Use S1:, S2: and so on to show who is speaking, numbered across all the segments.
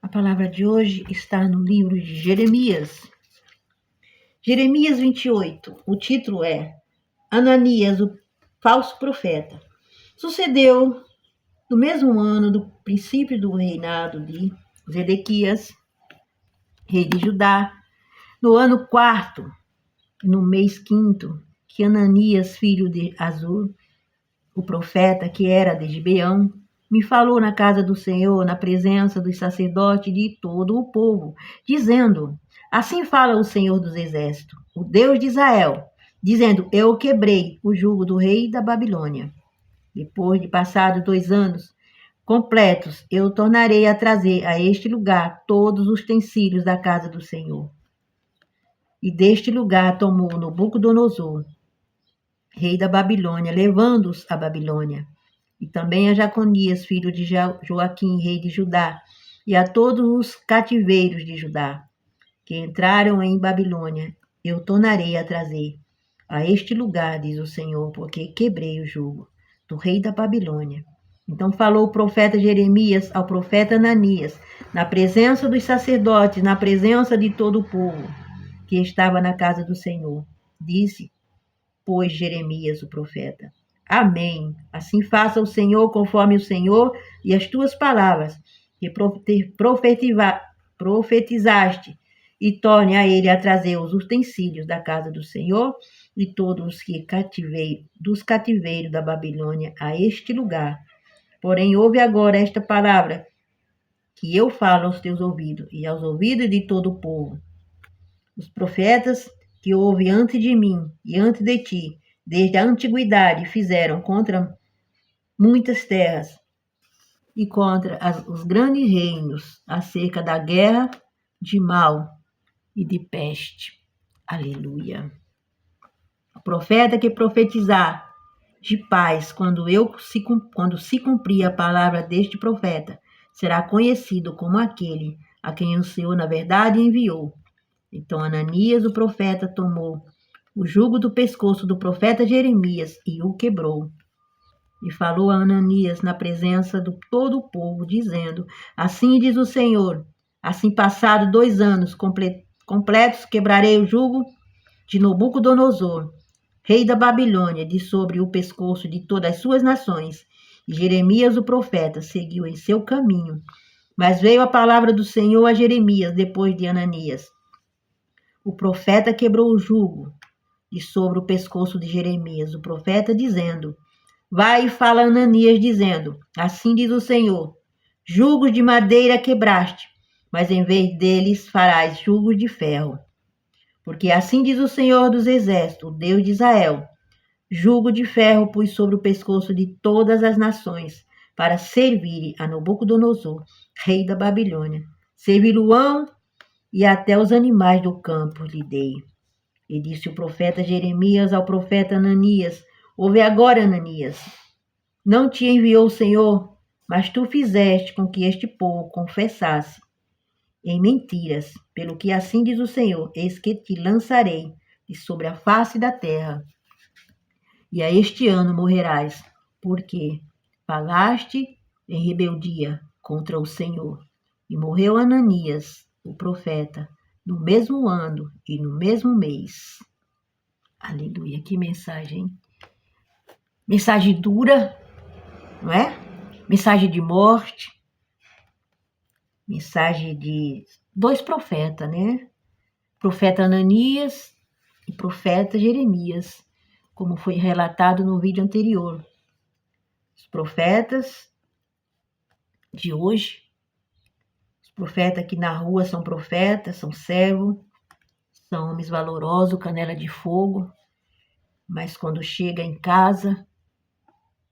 S1: A palavra de hoje está no livro de Jeremias. Jeremias 28. O título é Ananias, o falso profeta. Sucedeu no mesmo ano do princípio do reinado de Zedequias, rei de Judá, no ano 4º, no mês 5º, que Ananias, filho de Azur, o profeta que era de Gibeão, me falou na casa do Senhor, na presença dos sacerdotes e de todo o povo, dizendo: assim fala o Senhor dos Exércitos, o Deus de Israel, dizendo: eu quebrei o jugo do rei da Babilônia. Depois de passados 2 anos completos, eu tornarei a trazer a este lugar todos os utensílios da casa do Senhor. E deste lugar tomou Nabucodonosor, rei da Babilônia, levando-os à Babilônia. E também a Jaconias, filho de Joaquim, rei de Judá, e a todos os cativeiros de Judá, que entraram em Babilônia, eu tornarei a trazer a este lugar, diz o Senhor, porque quebrei o jugo do rei da Babilônia. Então falou o profeta Jeremias ao profeta Ananias, na presença dos sacerdotes, na presença de todo o povo que estava na casa do Senhor. Disse, pois, Jeremias, o profeta: amém. Assim faça o Senhor conforme o Senhor e as tuas palavras, que profetizaste, e torne a ele a trazer os utensílios da casa do Senhor e todos os que dos cativeiros da Babilônia a este lugar. Porém, ouve agora esta palavra que eu falo aos teus ouvidos e aos ouvidos de todo o povo. Os profetas que houve antes de mim e antes de ti, desde a antiguidade, fizeram contra muitas terras e contra os grandes reinos, acerca da guerra, de mal e de peste. Aleluia. O profeta que profetizar de paz, quando se cumprir a palavra deste profeta, será conhecido como aquele a quem o Senhor, na verdade, enviou. Então Ananias, o profeta, tomou o jugo do pescoço do profeta Jeremias e o quebrou. E falou a Ananias na presença de todo o povo, dizendo: assim diz o Senhor, assim passados 2 anos completos, quebrarei o jugo de Nabucodonosor, rei da Babilônia, de sobre o pescoço de todas as suas nações. E Jeremias, o profeta, seguiu em seu caminho. Mas veio a palavra do Senhor a Jeremias depois de Ananias. O profeta quebrou o jugo de sobre o pescoço de Jeremias, o profeta, dizendo: vai e fala a Ananias, dizendo: assim diz o Senhor, jugos de madeira quebraste, mas em vez deles farás jugos de ferro. Porque assim diz o Senhor dos Exércitos, o Deus de Israel: jugo de ferro pus sobre o pescoço de todas as nações, para servirem a Nabucodonosor, rei da Babilônia. Servi-lo-ão e até os animais do campo lhe dei. E disse o profeta Jeremias ao profeta Ananias: ouve agora, Ananias, não te enviou o Senhor, mas tu fizeste com que este povo confessasse em mentiras, pelo que assim diz o Senhor: eis que te lançarei de sobre a face da terra, e a este ano morrerás, porque falaste em rebeldia contra o Senhor. E morreu Ananias, o profeta, no mesmo ano e no mesmo mês. Aleluia, que mensagem. Mensagem dura, não é? Mensagem de morte. Mensagem de 2 profetas, né? Profeta Ananias e profeta Jeremias, como foi relatado no vídeo anterior. Os profetas de hoje, os profetas que na rua são profetas, são servos, são homens valorosos, canela de fogo, mas quando chega em casa,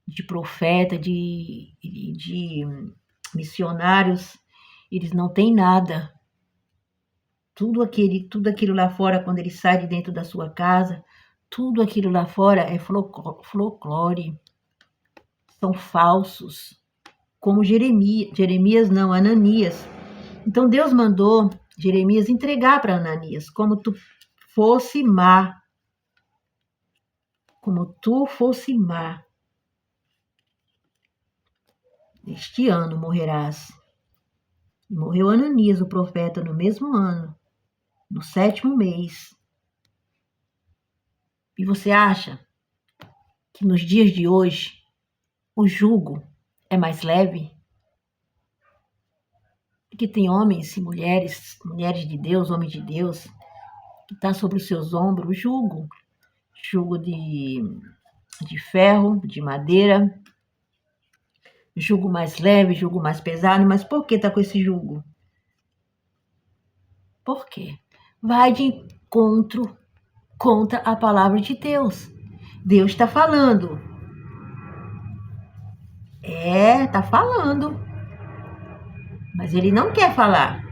S1: de profeta, de missionários, eles não têm nada. Tudo aquilo lá fora, quando ele sai de dentro da sua casa, tudo aquilo lá fora é folclore, são falsos, como Jeremias não, Ananias. Então Deus mandou Jeremias entregar para Ananias, como tu fosse má, este ano morrerás. Morreu Ananias, o profeta, no mesmo ano, no 7º mês. E você acha que nos dias de hoje o jugo é mais leve? Porque tem homens e mulheres, mulheres de Deus, homens de Deus, que está sobre os seus ombros o jugo de ferro, de madeira, jugo mais leve, jugo mais pesado. Mas por que está com esse jugo? Por quê? Vai de encontro contra a palavra de Deus. Deus está falando. Está falando. Mas ele não quer falar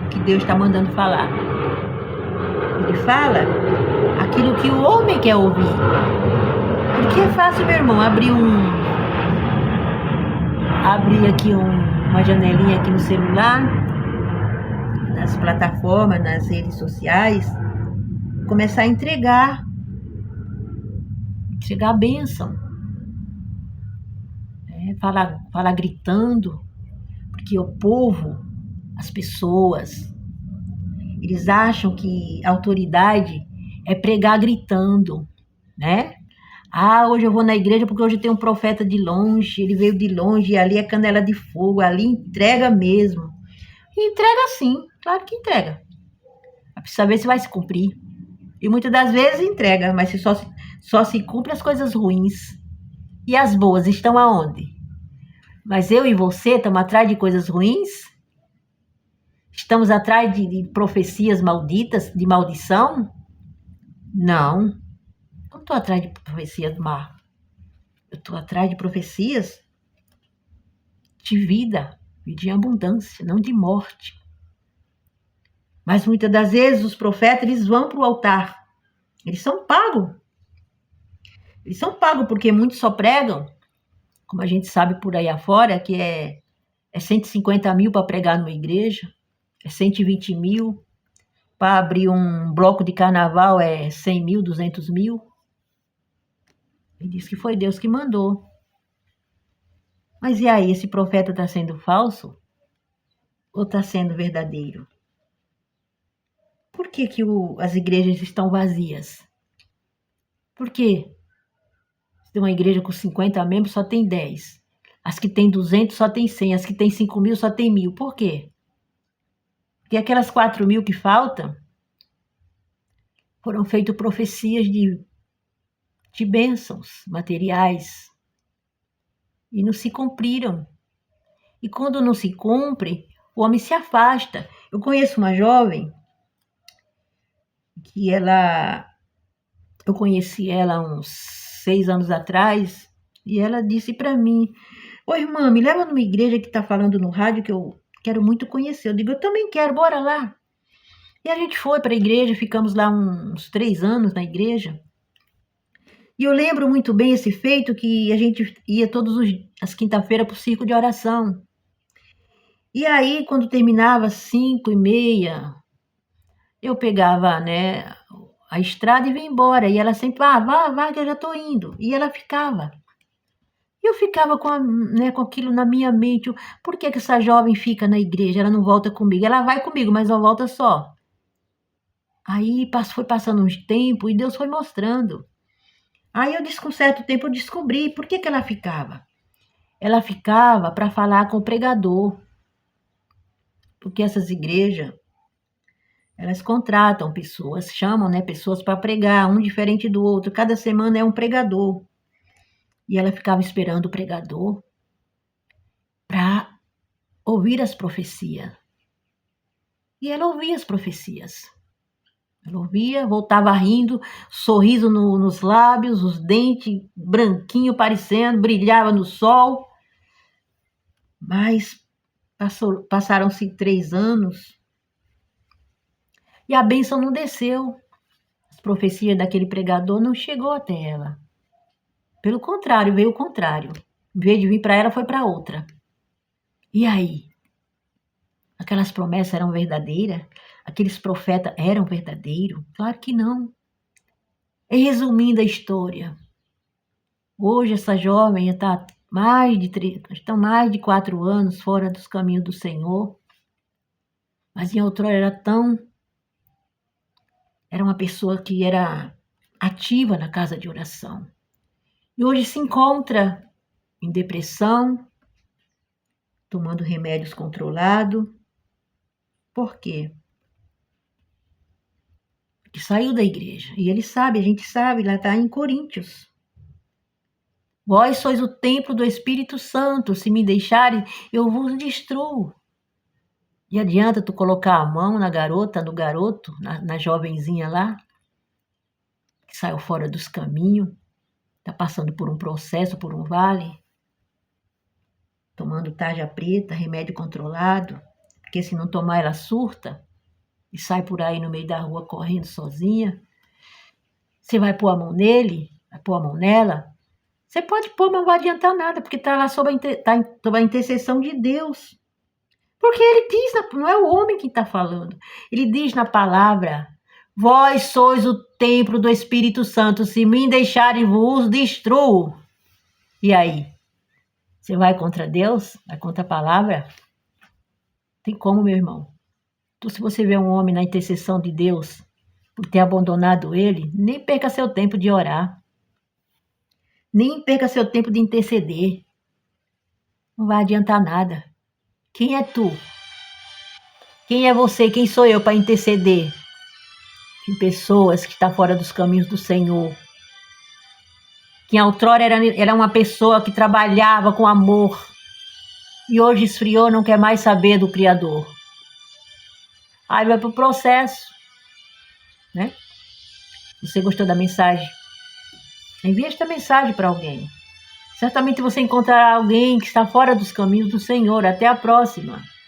S1: o que Deus está mandando falar. Ele fala aquilo que o homem quer ouvir. Porque é fácil, meu irmão, abrir aqui uma janelinha aqui no celular, nas plataformas, nas redes sociais, começar a entregar a bênção. Falar gritando, porque o povo, as pessoas, eles acham que a autoridade é pregar gritando, né? Hoje eu vou na igreja porque hoje tem um profeta de longe, ele veio de longe, e ali é canela de fogo, ali entrega mesmo. E entrega sim, claro que entrega. Precisa saber se vai se cumprir. E muitas das vezes entrega, mas só se cumpre as coisas ruins. E as boas estão aonde? Mas eu e você estamos atrás de coisas ruins? Estamos atrás de profecias malditas, de maldição? Não. Não estou atrás de profecias má. Eu estou atrás de profecias de vida e de abundância, não de morte. Mas muitas das vezes os profetas, eles vão para o altar. Eles são pagos. Eles são pagos porque muitos só pregam, como a gente sabe por aí afora, que é 150 mil para pregar numa igreja, é 120 mil. Para abrir um bloco de carnaval é 100 mil, 200 mil. Ele disse que foi Deus que mandou. Mas e aí, esse profeta está sendo falso? Ou está sendo verdadeiro? Por que as igrejas estão vazias? Por quê? Se tem uma igreja com 50 membros, só tem 10. As que tem 200, só tem 100. As que tem 5 mil, só tem 1.000. Por quê? Porque aquelas 4 mil que faltam foram feitas profecias de bênçãos materiais e não se cumpriram. E quando não se cumpre, o homem se afasta. Eu conheço uma jovem que eu conheci ela há uns 6 anos atrás, e ela disse para mim: "Ô irmã, me leva numa igreja que está falando no rádio que eu quero muito conhecer." Eu digo: "Eu também quero, bora lá." E a gente foi para a igreja, ficamos lá uns 3 anos na igreja. E eu lembro muito bem esse feito, que a gente ia todas as quinta-feiras para o círculo de oração. E aí, quando terminava 5h30, eu pegava, né, a estrada e vinha embora. E ela sempre, vá, que eu já estou indo. E ela ficava. E eu ficava com aquilo na minha mente. Por que essa jovem fica na igreja? Ela não volta comigo. Ela vai comigo, mas não volta só. Aí foi passando uns tempos e Deus foi mostrando. Aí com certo tempo eu descobri por que ela ficava. Ela ficava para falar com o pregador. Porque essas igrejas, elas contratam pessoas, chamam, pessoas para pregar, um diferente do outro. Cada semana é um pregador. E ela ficava esperando o pregador para ouvir as profecias. E ela ouvia as profecias. Ela ouvia, voltava rindo, sorriso nos lábios, os dentes branquinhos parecendo, brilhava no sol. Mas passaram-se 3 anos e a bênção não desceu. As profecias daquele pregador não chegou até ela. Pelo contrário, veio o contrário. Em vez de vir para ela, foi para outra. E aí? Aquelas promessas eram verdadeiras? Aqueles profetas eram verdadeiros? Claro que não. E resumindo a história, hoje essa jovem está mais de 4 anos fora dos caminhos do Senhor. Mas em outrora era uma pessoa que era ativa na casa de oração. E hoje se encontra em depressão, tomando remédios controlados. Por quê? Porque saiu da igreja. E ele sabe, a gente sabe, lá está em Coríntios. Vós sois o templo do Espírito Santo, se me deixarem, eu vos destruo. E adianta tu colocar a mão na garota, no garoto, na jovenzinha lá, que saiu fora dos caminhos, está passando por um processo, por um vale, tomando tarja preta, remédio controlado, porque se não tomar ela surta e sai por aí no meio da rua correndo sozinha. Você vai pôr a mão nele, vai pôr a mão nela. Você pode pôr, mas não vai adiantar nada, porque está lá sob a intercessão de Deus. Porque ele diz, não é o homem que está falando, ele diz na palavra: vós sois o templo do Espírito Santo, se me deixarem vos destruo. E aí? Você vai contra Deus? Vai contra a palavra? Tem como, meu irmão? Então, se você vê um homem na intercessão de Deus, por ter abandonado ele, nem perca seu tempo de orar. Nem perca seu tempo de interceder. Não vai adiantar nada. Quem é tu? Quem é você? Quem sou eu para interceder de pessoas que estão fora dos caminhos do Senhor? Que outrora era uma pessoa que trabalhava com amor e hoje esfriou, não quer mais saber do Criador. Aí vai para o processo, né? Você gostou da mensagem? Envie esta mensagem para alguém. Certamente você encontrará alguém que está fora dos caminhos do Senhor. Até a próxima.